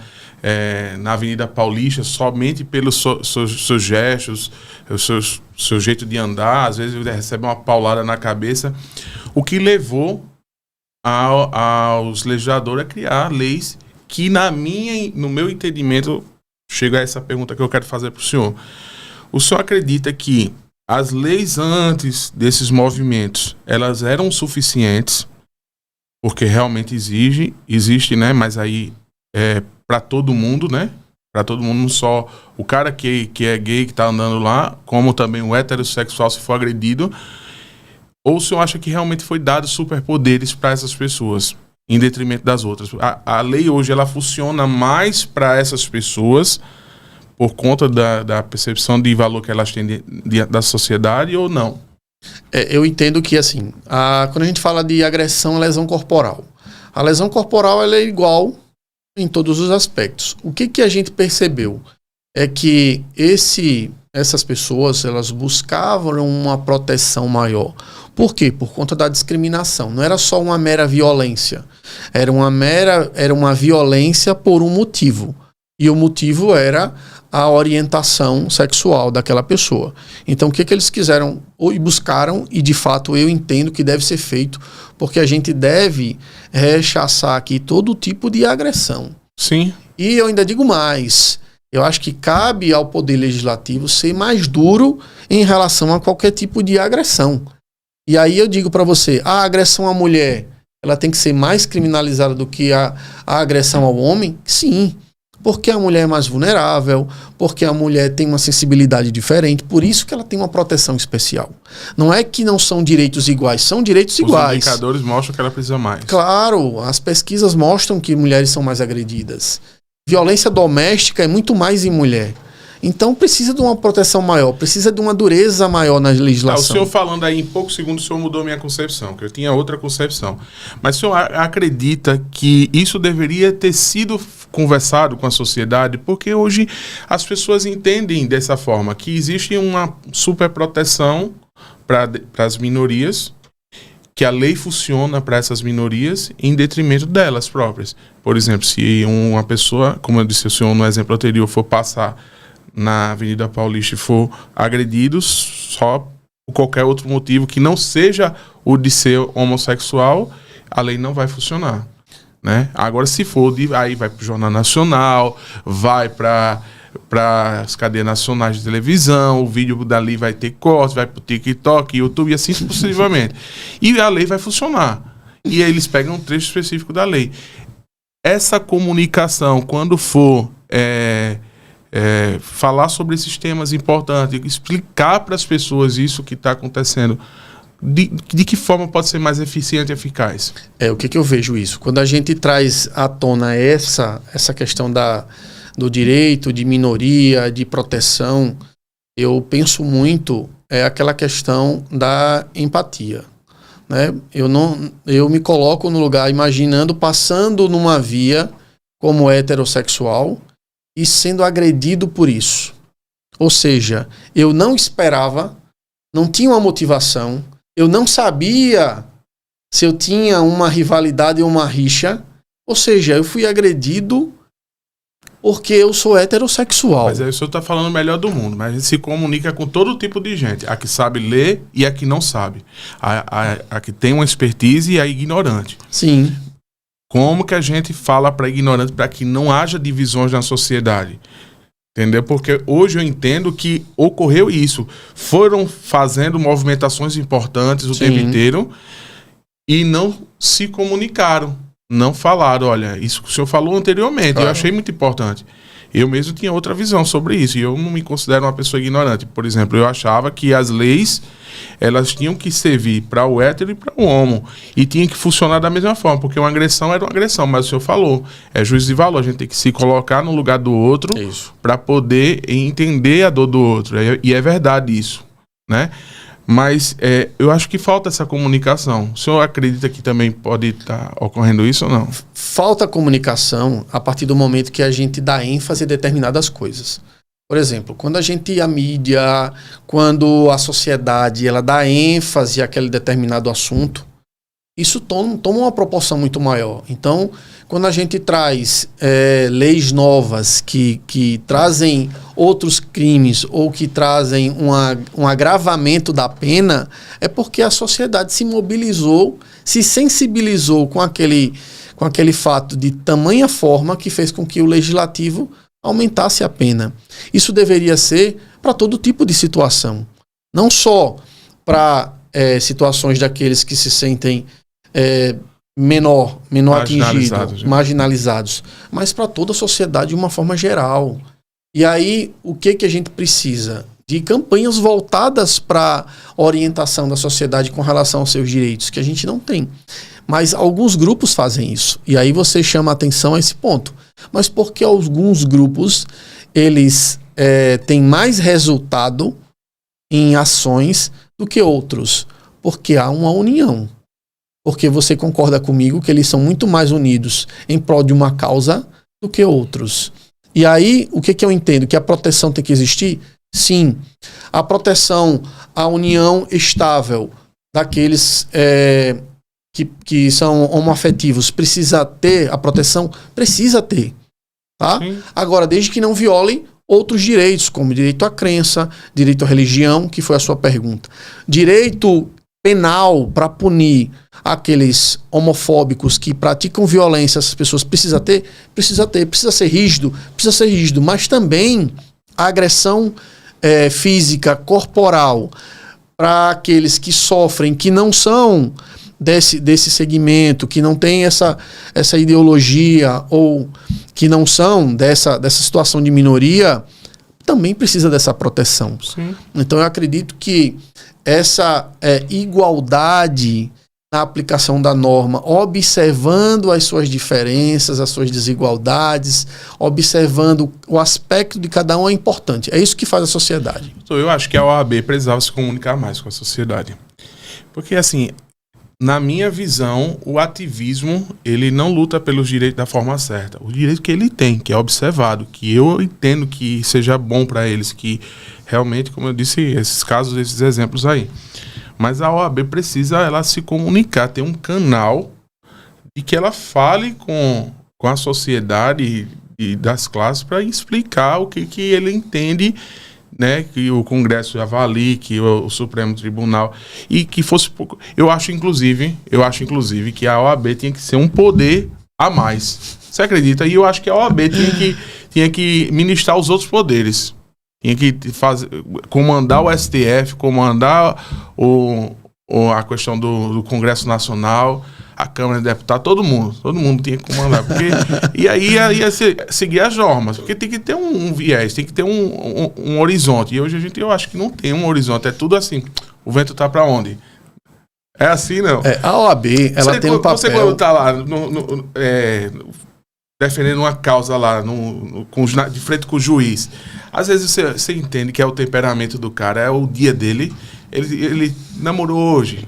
na Avenida Paulista somente pelos seus gestos, o seu jeito de andar, às vezes ele recebe uma paulada na cabeça, o que levou aos legisladores a criar leis que, no meu entendimento, chega a essa pergunta que eu quero fazer para o senhor. O senhor acredita que as leis antes desses movimentos, elas eram suficientes, porque realmente existe, né? Mas aí para todo mundo, né? Para todo mundo, não só o cara que é gay, que está andando lá, como também o heterossexual se for agredido. Ou o senhor acha que realmente foi dado superpoderes para essas pessoas, em detrimento das outras? A lei hoje, ela funciona mais para essas pessoas por conta da percepção de valor que elas têm da sociedade ou não? Eu entendo que, assim, quando a gente fala de agressão à lesão corporal, a lesão corporal ela é igual em todos os aspectos. O que a gente percebeu é que essas pessoas, elas buscavam uma proteção maior. Por quê? Por conta da discriminação. Não era só uma mera violência. Era uma violência por um motivo. E o motivo era a orientação sexual daquela pessoa. Então, o que eles quiseram e buscaram, e de fato eu entendo que deve ser feito, porque a gente deve rechaçar aqui todo tipo de agressão. Sim. E eu ainda digo mais, eu acho que cabe ao Poder Legislativo ser mais duro em relação a qualquer tipo de agressão. E aí eu digo para você, a agressão à mulher, ela tem que ser mais criminalizada do que a agressão ao homem? Sim. Porque a mulher é mais vulnerável, porque a mulher tem uma sensibilidade diferente, por isso que ela tem uma proteção especial. Não é que não são direitos iguais, são direitos iguais. Os indicadores mostram que ela precisa mais. Claro, as pesquisas mostram que mulheres são mais agredidas. Violência doméstica é muito mais em mulher. Então precisa de uma proteção maior, precisa de uma dureza maior na legislação. O senhor falando aí em poucos segundos, o senhor mudou minha concepção, que eu tinha outra concepção. Mas o senhor acredita que isso deveria ter sido conversado com a sociedade? Porque hoje as pessoas entendem dessa forma, que existe uma superproteção para as minorias, que a lei funciona para essas minorias em detrimento delas próprias. Por exemplo, se uma pessoa, como eu disse o senhor no exemplo anterior, for passar na Avenida Paulista e for agredido só por qualquer outro motivo que não seja o de ser homossexual, a lei não vai funcionar, né? Agora, se for, aí vai para o Jornal Nacional, vai para as cadeias nacionais de televisão, o vídeo dali vai ter cortes, vai para o TikTok, YouTube e assim sucessivamente. E a lei vai funcionar. E aí eles pegam um trecho específico da lei. Essa comunicação, quando for falar sobre esses temas importantes, explicar para as pessoas isso que está acontecendo, de que forma pode ser mais eficiente e eficaz? O que eu vejo isso? Quando a gente traz à tona essa questão do direito de minoria, de proteção, eu penso muito aquela questão da empatia, né? Eu me coloco no lugar imaginando passando numa via como heterossexual e sendo agredido por isso. Ou seja, eu não esperava, não tinha uma motivação, eu não sabia se eu tinha uma rivalidade ou uma rixa. Ou seja, eu fui agredido porque eu sou heterossexual. Mas aí o senhor está falando o melhor do mundo, mas a gente se comunica com todo tipo de gente. A que sabe ler e a que não sabe. A que tem uma expertise e a ignorante. Sim. Como que a gente fala para ignorante para que não haja divisões na sociedade? Entendeu? Porque hoje eu entendo que ocorreu isso. Foram fazendo movimentações importantes o tempo inteiro e não se comunicaram. Não falaram. Olha, isso que o senhor falou anteriormente, eu achei muito importante. Eu mesmo tinha outra visão sobre isso e eu não me considero uma pessoa ignorante. Por exemplo, eu achava que as leis, elas tinham que servir para o hétero e para o homo e tinha que funcionar da mesma forma, porque uma agressão era uma agressão, mas o senhor falou, é juízo de valor, a gente tem que se colocar no lugar do outro para poder entender a dor do outro, e é verdade isso, né? Mas eu acho que falta essa comunicação. O senhor acredita que também pode estar ocorrendo isso ou não? Falta comunicação a partir do momento que a gente dá ênfase a determinadas coisas. Por exemplo, quando a mídia, quando a sociedade ela dá ênfase àquele determinado assunto, isso toma uma proporção muito maior. Então, quando a gente traz leis novas que trazem outros crimes ou que trazem um agravamento da pena, é porque a sociedade se mobilizou, se sensibilizou com aquele fato de tamanha forma que fez com que o legislativo aumentasse a pena. Isso deveria ser para todo tipo de situação. Não só para situações daqueles que se sentem menor atingido, marginalizados, mas para toda a sociedade de uma forma geral. E aí, o que a gente precisa? De campanhas voltadas para orientação da sociedade com relação aos seus direitos, que a gente não tem. Mas alguns grupos fazem isso. E aí você chama a atenção a esse ponto. Mas por que alguns grupos eles têm mais resultado em ações do que outros? Porque há uma união. Porque você concorda comigo que eles são muito mais unidos em prol de uma causa do que outros. E aí, o que eu entendo? Que a proteção tem que existir? Sim. A proteção, a união estável daqueles que são homoafetivos, precisa ter a proteção? Precisa ter. Tá? Agora, desde que não violem outros direitos, como direito à crença, direito à religião, que foi a sua pergunta. Direito penal para punir aqueles homofóbicos que praticam violência, essas pessoas precisa ser rígido, mas também a agressão física, corporal, para aqueles que sofrem, que não são desse segmento, que não tem essa ideologia ou que não são dessa situação de minoria, também precisa dessa proteção. Sim. Então eu acredito que essa igualdade na aplicação da norma, observando as suas diferenças, as suas desigualdades, observando o aspecto de cada um é importante. É isso que faz a sociedade. Eu acho que a OAB precisava se comunicar mais com a sociedade. Porque, assim, na minha visão, o ativismo, ele não luta pelos direitos da forma certa. O direito que ele tem, que é observado, que eu entendo que seja bom para eles, que realmente, como eu disse, esses casos, esses exemplos aí. Mas a OAB precisa ela se comunicar, ter um canal de que ela fale com a sociedade e das classes para explicar o que ele entende né, que o Congresso avalie, que o Supremo Tribunal, e que fosse pouco. Eu acho inclusive que a OAB tinha que ser um poder a mais. Você acredita? E eu acho que a OAB tinha que ministrar os outros poderes. Tinha que comandar o STF, comandar a questão do Congresso Nacional, a Câmara de Deputados, todo mundo tinha que comandar. E aí ia seguir as normas, porque tem que ter um viés, tem que ter um horizonte. E hoje eu acho que não tem um horizonte, é tudo assim, o vento tá para onde? É assim, não? A OAB, ela tem um papel... Você quando tá lá defendendo uma causa lá, de frente com o juiz, às vezes você entende que é o temperamento do cara, é o dia dele, ele namorou hoje.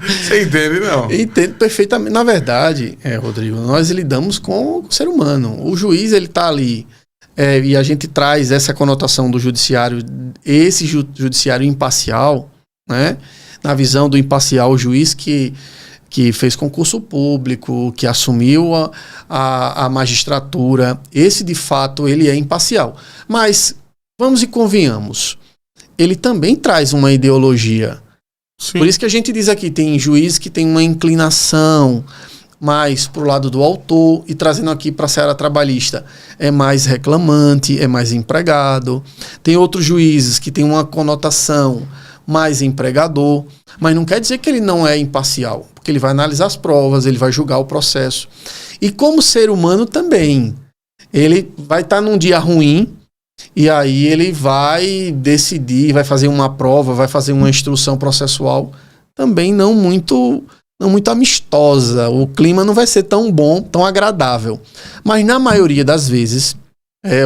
Você entende, não? Entendo perfeitamente. Na verdade, Rodrigo, nós lidamos com o ser humano. O juiz, ele tá ali, e a gente traz essa conotação do judiciário, esse judiciário imparcial, né? Na visão do imparcial, o juiz que fez concurso público, que assumiu a magistratura, esse de fato ele é imparcial. Mas, vamos e convenhamos, ele também traz uma ideologia. Sim. Por isso que a gente diz aqui, tem juiz que tem uma inclinação mais pro lado do autor, e trazendo aqui para a seara trabalhista, é mais reclamante, é mais empregado. Tem outros juízes que tem uma conotação mais empregador, mas não quer dizer que ele não é imparcial, porque ele vai analisar as provas, ele vai julgar o processo. E como ser humano também, ele vai estar num dia ruim, e aí ele vai decidir, vai fazer uma prova, vai fazer uma instrução processual também não muito amistosa. O clima não vai ser tão bom, tão agradável. Mas na maioria das vezes,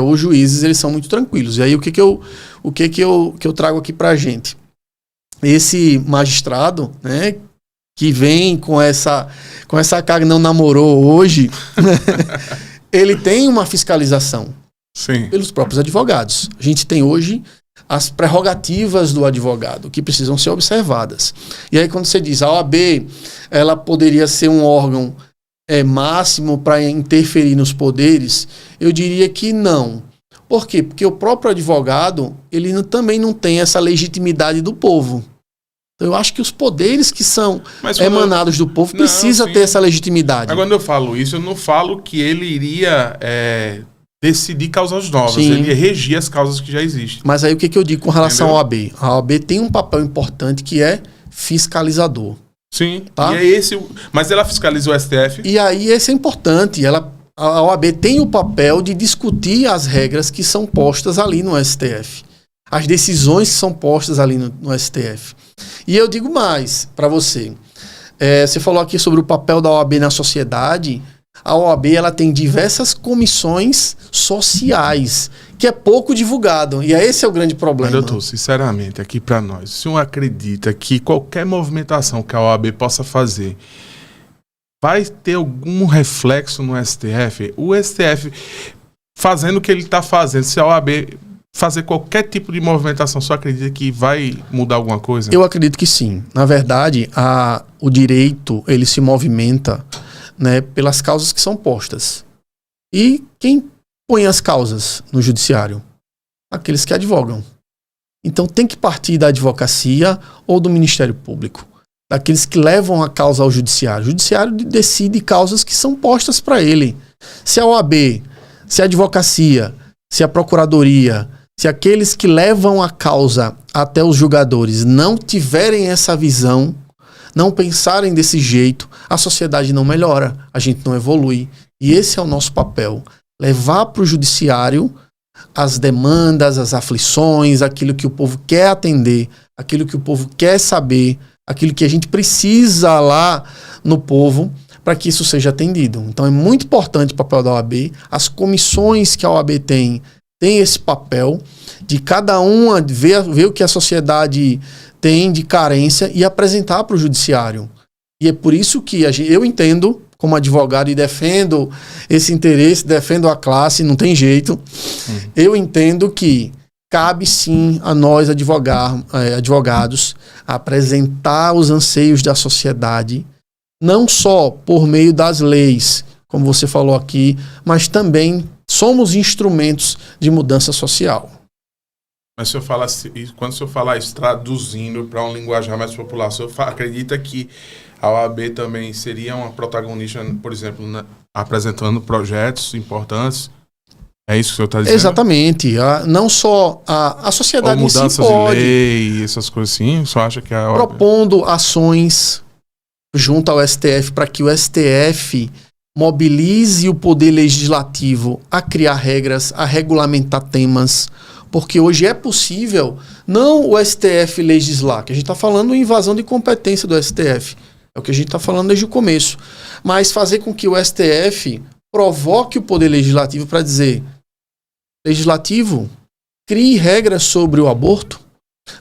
os juízes eles são muito tranquilos. E aí o que eu trago aqui pra gente? Esse magistrado, né, que vem com essa carga, não namorou hoje, ele tem uma fiscalização. Sim. Pelos próprios advogados. A gente tem hoje as prerrogativas do advogado que precisam ser observadas. E aí quando você diz a OAB, ela poderia ser um órgão máximo para interferir nos poderes, eu diria que não. Por quê? Porque o próprio advogado, ele também não tem essa legitimidade do povo. Então eu acho que os poderes que são emanados do povo precisam ter essa legitimidade. Mas quando eu falo isso, eu não falo que ele iria decidir causas novas. Sim. Ele ia regir as causas que já existem. Mas aí o que eu digo com relação à OAB? A OAB tem um papel importante que é fiscalizador. Sim, tá? Mas ela fiscaliza o STF? E aí esse é importante. A OAB tem o papel de discutir as regras que são postas ali no STF. As decisões que são postas ali no STF. E eu digo mais para você. Você falou aqui sobre o papel da OAB na sociedade. A OAB ela tem diversas comissões sociais, que é pouco divulgado. E esse é o grande problema. Mas, doutor, sinceramente, aqui para nós, o senhor acredita que qualquer movimentação que a OAB possa fazer vai ter algum reflexo no STF? O STF, fazendo o que ele está fazendo, se a OAB fazer qualquer tipo de movimentação, só acredita que vai mudar alguma coisa? Eu acredito que sim. Na verdade, o direito ele se movimenta, né, pelas causas que são postas. E quem põe as causas no judiciário? Aqueles que advogam. Então tem que partir da advocacia ou do Ministério Público, daqueles que levam a causa ao judiciário. O judiciário decide causas que são postas para ele. Se a OAB, se a advocacia, se a procuradoria, se aqueles que levam a causa até os julgadores não tiverem essa visão, não pensarem desse jeito, a sociedade não melhora, a gente não evolui. E esse é o nosso papel. Levar para o judiciário as demandas, as aflições, aquilo que o povo quer atender, aquilo que o povo quer saber, aquilo que a gente precisa lá no povo para que isso seja atendido. Então é muito importante o papel da OAB. As comissões que a OAB tem esse papel de cada uma ver o que a sociedade tem de carência e apresentar para o judiciário. E é por isso que eu entendo, como advogado, e defendo esse interesse, defendo a classe, não tem jeito. Eu entendo que cabe sim a nós advogados apresentar os anseios da sociedade, não só por meio das leis, como você falou aqui, mas também somos instrumentos de mudança social. Mas se eu falar, quando o senhor falar isso, traduzindo para um linguajar mais popular, o senhor acredita que a OAB também seria uma protagonista, por exemplo, apresentando projetos importantes? É isso que o senhor está dizendo? Exatamente. Não só a sociedade ou mudanças em si pode, de lei, essas coisas assim, o senhor acha que a OAB... propondo ações junto ao STF para que o STF mobilize o poder legislativo a criar regras, a regulamentar temas, porque hoje é possível não o STF legislar, que a gente está falando em invasão de competência do STF, é o que a gente está falando desde o começo, mas fazer com que o STF provoque o poder legislativo para dizer: legislativo, crie regras sobre o aborto,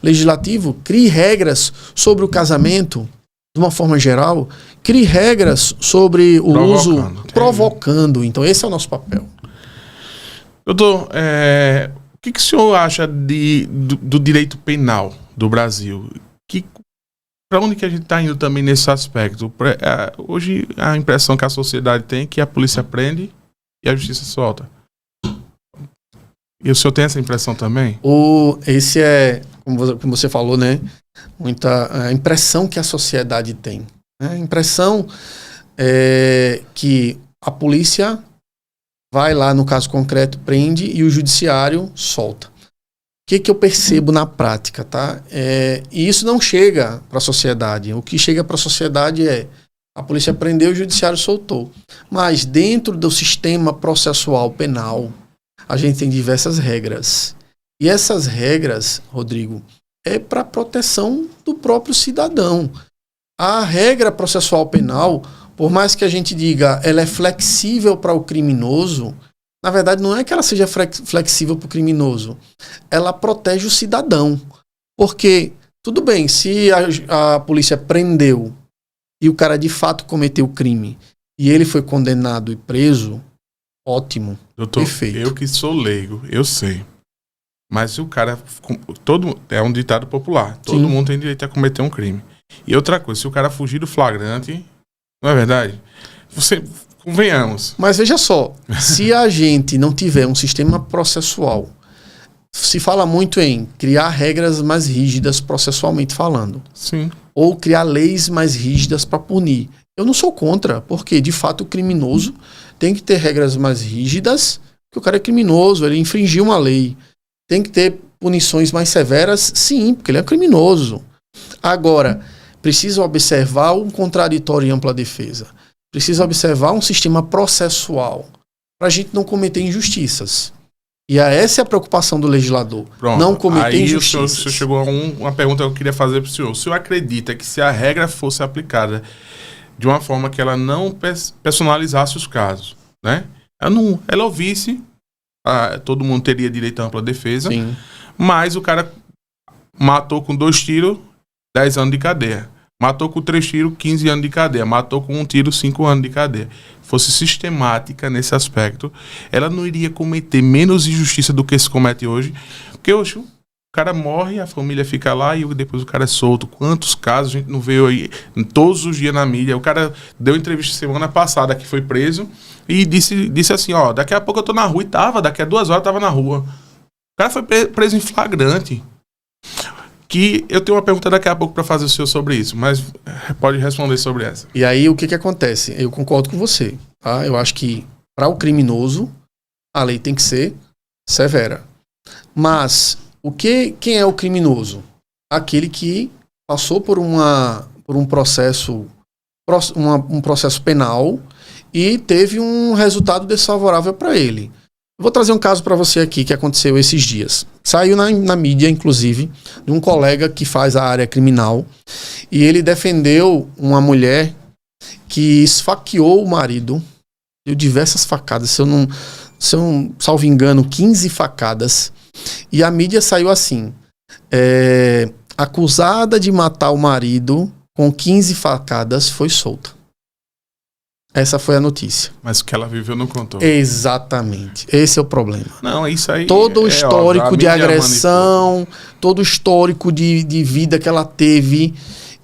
legislativo, crie regras sobre o casamento, de uma forma geral, crie regras sobre o uso, provocando. Então esse é o nosso papel. Doutor, o que o senhor acha do direito penal do Brasil? Para onde que a gente está indo também nesse aspecto? Hoje a impressão que a sociedade tem é que a polícia prende e a justiça solta. E o senhor tem essa impressão também? Esse é, como você falou, né? A impressão que a sociedade tem. Né? A impressão é que a polícia vai lá, no caso concreto, prende e o judiciário solta. O que eu percebo na prática, tá? E isso não chega para a sociedade. O que chega para a sociedade é: a polícia prendeu, o judiciário soltou. Mas dentro do sistema processual penal, a gente tem diversas regras. E essas regras, Rodrigo, é para proteção do próprio cidadão. A regra processual penal, por mais que a gente diga ela é flexível para o criminoso, na verdade não é que ela seja flexível para o criminoso. Ela protege o cidadão. Porque, tudo bem, se a polícia prendeu e o cara de fato cometeu o crime e ele foi condenado e preso, ótimo, doutor, perfeito. Eu que sou leigo, eu sei. Mas o cara, é um ditado popular, todo mundo tem direito a cometer um crime. E outra coisa, se o cara fugir do flagrante, não é verdade? Convenhamos. Mas veja só, se a gente não tiver um sistema processual, se fala muito em criar regras mais rígidas processualmente falando. Sim. Ou criar leis mais rígidas para punir. Eu não sou contra, porque de fato o criminoso tem que ter regras mais rígidas, porque o cara é criminoso, ele infringiu uma lei. Tem que ter punições mais severas, sim, porque ele é criminoso. Agora, precisa observar um contraditório e ampla defesa. Precisa observar um sistema processual para a gente não cometer injustiças. E essa é a preocupação do legislador. Pronto. Não cometer injustiças. O senhor chegou a uma pergunta que eu queria fazer para o senhor. O senhor acredita que se a regra fosse aplicada de uma forma que ela não personalizasse os casos, né? Ela ouvisse, todo mundo teria direito à ampla defesa, sim, mas o cara matou com 2 tiros, 10 anos de cadeia. Matou com 3 tiros, 15 anos de cadeia. Matou com 1 tiro, 5 anos de cadeia. Fosse sistemática nesse aspecto, ela não iria cometer menos injustiça do que se comete hoje. Porque hoje o cara morre, a família fica lá e depois o cara é solto. Quantos casos a gente não vê aí todos os dias na mídia? O cara deu entrevista semana passada que foi preso e disse assim, ó, daqui a pouco eu tô na rua, e daqui a 2 horas eu tava na rua. O cara foi preso em flagrante. Que eu tenho uma pergunta daqui a pouco para fazer o senhor sobre isso, mas pode responder sobre essa. E aí o que acontece? Eu concordo com você. Tá? Eu acho que para o criminoso a lei tem que ser severa. Mas quem é o criminoso? Aquele que passou por um processo penal e teve um resultado desfavorável para ele. Vou trazer um caso para você aqui que aconteceu esses dias. Saiu na mídia, inclusive, de um colega que faz a área criminal e ele defendeu uma mulher que esfaqueou o marido, deu diversas facadas, se eu não salvo engano, 15 facadas. E a mídia saiu assim, acusada de matar o marido com 15 facadas foi solta. Essa foi a notícia. Mas o que ela viveu não contou. Exatamente. Esse é o problema. Não, isso aí... Todo o histórico de agressão, todo o histórico de vida que ela teve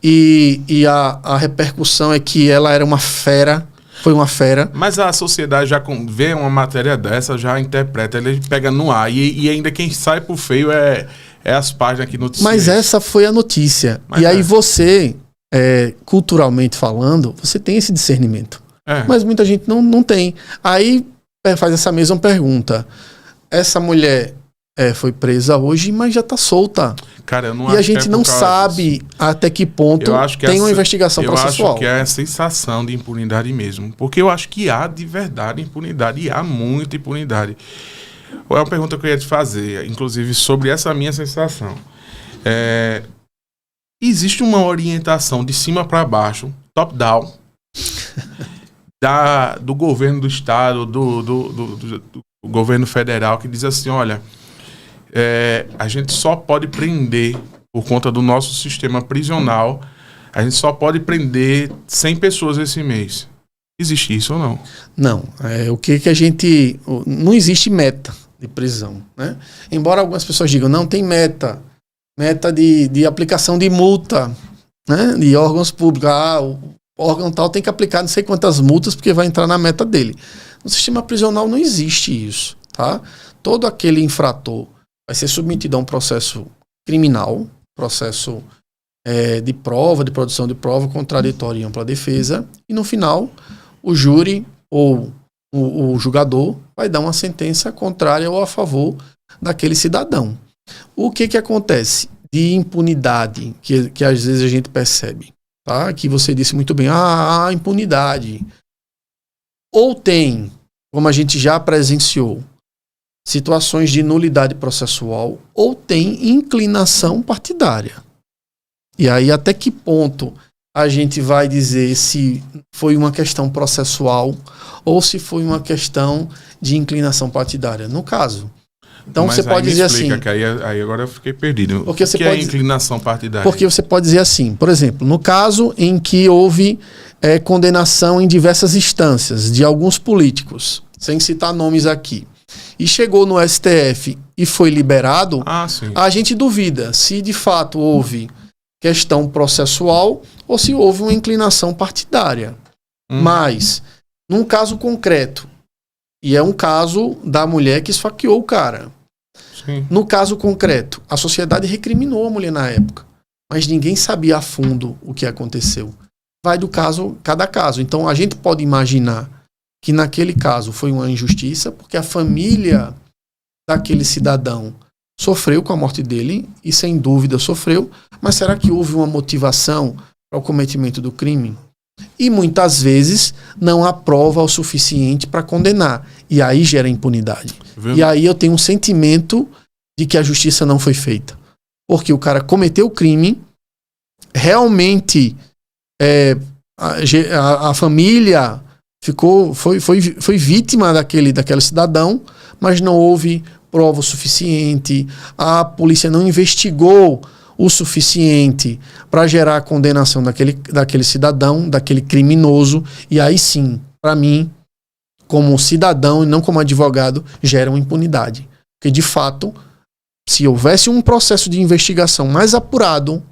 e a repercussão é que ela era uma fera, foi uma fera. Mas a sociedade já vê uma matéria dessa, já interpreta, ele pega no ar. E ainda quem sai pro feio é as páginas que noticiam. Mas essa foi a notícia. Mas aí você, culturalmente falando, você tem esse discernimento. Mas muita gente não tem. Aí faz essa mesma pergunta. Essa mulher foi presa hoje, mas já está solta. Cara, eu não e acho a gente que não sabe até que ponto tem uma investigação processual. Eu acho que é a sensação de impunidade mesmo. Porque eu acho que há de verdade impunidade. E há muita impunidade. É uma pergunta que eu ia te fazer, inclusive, sobre essa minha sensação. Existe uma orientação de cima para baixo, top-down, do governo do estado, do governo federal, que diz assim, olha, a gente só pode prender, por conta do nosso sistema prisional, a gente só pode prender 100 pessoas esse mês. Existe isso ou não? Não. O que a gente... Não existe meta de prisão, né? Embora algumas pessoas digam, não tem meta de aplicação de multa, né? De órgãos públicos. O órgão tal tem que aplicar não sei quantas multas porque vai entrar na meta dele. No sistema prisional não existe isso, tá? Todo aquele infrator vai ser submetido a um processo criminal, processo de prova, de produção de prova, contraditória e ampla defesa, e no final o júri ou o julgador vai dar uma sentença contrária ou a favor daquele cidadão. O que acontece de impunidade que às vezes a gente percebe, tá? Que você disse muito bem, a impunidade. Ou tem, como a gente já presenciou, situações de nulidade processual, ou tem inclinação partidária. E aí até que ponto a gente vai dizer se foi uma questão processual ou se foi uma questão de inclinação partidária? No caso. Então você pode dizer assim... Que aí agora eu fiquei perdido. Porque o que é inclinação partidária? Porque você pode dizer assim, por exemplo, no caso em que houve condenação em diversas instâncias de alguns políticos, sem citar nomes aqui, e chegou no STF e foi liberado, a gente duvida se de fato houve questão processual ou se houve uma inclinação partidária. Mas, num caso concreto, e é um caso da mulher que esfaqueou o cara. Sim. No caso concreto, a sociedade recriminou a mulher na época, mas ninguém sabia a fundo o que aconteceu. Vai do caso, cada caso. Então a gente pode imaginar que naquele caso foi uma injustiça, porque a família daquele cidadão sofreu com a morte dele, e sem dúvida sofreu, mas será que houve uma motivação para o cometimento do crime? E muitas vezes não há prova o suficiente para condenar, e aí gera impunidade. E aí eu tenho um sentimento de que a justiça não foi feita, porque o cara cometeu o crime, realmente a família foi vítima daquele cidadão, mas não houve prova o suficiente, a polícia não investigou o suficiente para gerar a condenação daquele cidadão, daquele criminoso, e aí sim, para mim, como cidadão e não como advogado, gera uma impunidade. Porque, de fato, se houvesse um processo de investigação mais apurado,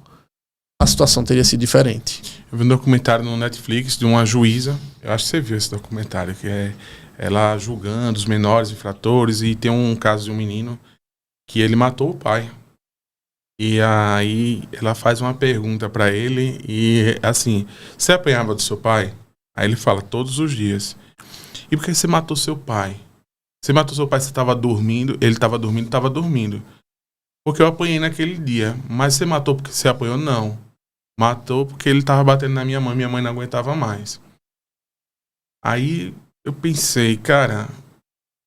a situação teria sido diferente. Eu vi um documentário no Netflix de uma juíza, eu acho que você viu esse documentário, que é ela julgando os menores infratores, e tem um caso de um menino que ele matou o pai. E aí ela faz uma pergunta pra ele e assim, você apanhava do seu pai? Aí ele fala, todos os dias. E por que você matou seu pai? Você matou seu pai, você estava dormindo, ele estava dormindo. Porque eu apanhei naquele dia. Mas você matou porque você apanhou? Não. Matou porque ele estava batendo na minha mãe não aguentava mais. Aí eu pensei, cara,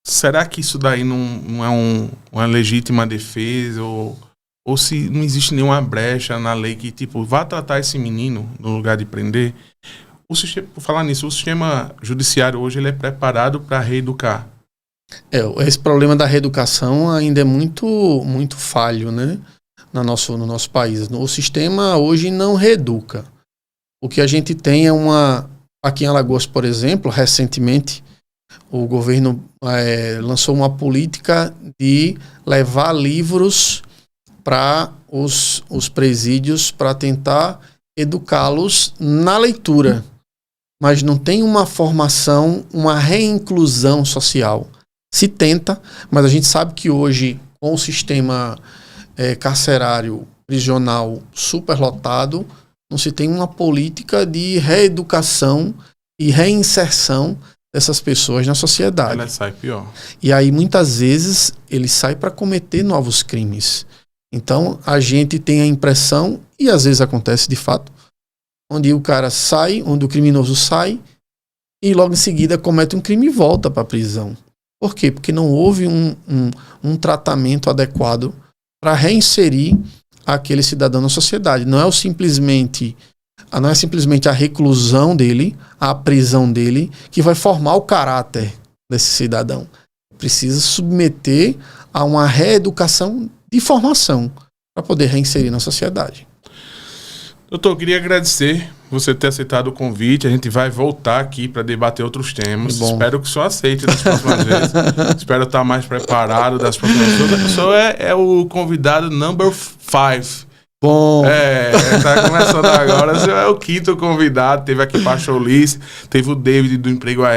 será que isso daí não é uma legítima defesa? Ou se não existe nenhuma brecha na lei que, tipo, vá tratar esse menino no lugar de prender? Por falar nisso, o sistema judiciário hoje ele é preparado para reeducar. Esse problema da reeducação ainda é muito, muito falho, né? No nosso país. O sistema hoje não reeduca. O que a gente tem é aqui em Alagoas, por exemplo, recentemente, o governo lançou uma política de levar livros para os presídios para tentar educá-los na leitura. mas não tem uma formação, uma reinclusão social. Se tenta, mas a gente sabe que hoje, com o sistema carcerário prisional superlotado, não se tem uma política de reeducação e reinserção dessas pessoas na sociedade. Ela sai pior. E aí, muitas vezes, ele sai para cometer novos crimes. Então, a gente tem a impressão, e às vezes acontece de fato, onde o cara sai, onde o criminoso sai, e logo em seguida comete um crime e volta para a prisão. Por quê? Porque não houve um tratamento adequado para reinserir aquele cidadão na sociedade. Não é simplesmente a reclusão dele, a prisão dele, que vai formar o caráter desse cidadão. Precisa submeter a uma reeducação de formação para poder reinserir na sociedade. Doutor, eu queria agradecer você ter aceitado o convite. A gente vai voltar aqui para debater outros temas. Espero que o senhor aceite das próximas vezes. Espero estar mais preparado das próximas vezes. O senhor é o convidado number 5. Bom. Tá começando agora. O senhor é o 5º convidado. Teve aqui Pacholice, teve o David do Emprego AL,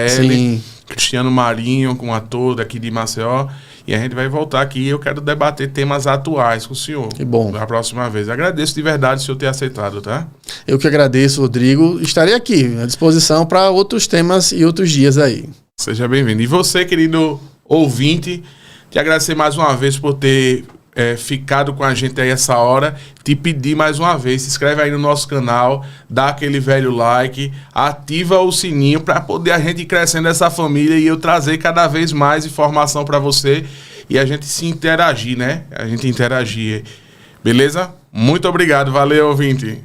Cristiano Marinho, um ator daqui de Maceió. E a gente vai voltar aqui e eu quero debater temas atuais com o senhor. Que bom. Da próxima vez. Agradeço de verdade o senhor ter aceitado, tá? Eu que agradeço, Rodrigo. Estarei aqui à disposição para outros temas e outros dias aí. Seja bem-vindo. E você, querido ouvinte, te agradecer mais uma vez por ter ficado com a gente aí essa hora. Te pedir mais uma vez, se inscreve aí no nosso canal, dá aquele velho like, ativa o sininho para poder a gente ir crescendo essa família e eu trazer cada vez mais informação para você e a gente se interagir, né? A gente interagir. Beleza? Muito obrigado. Valeu, ouvinte.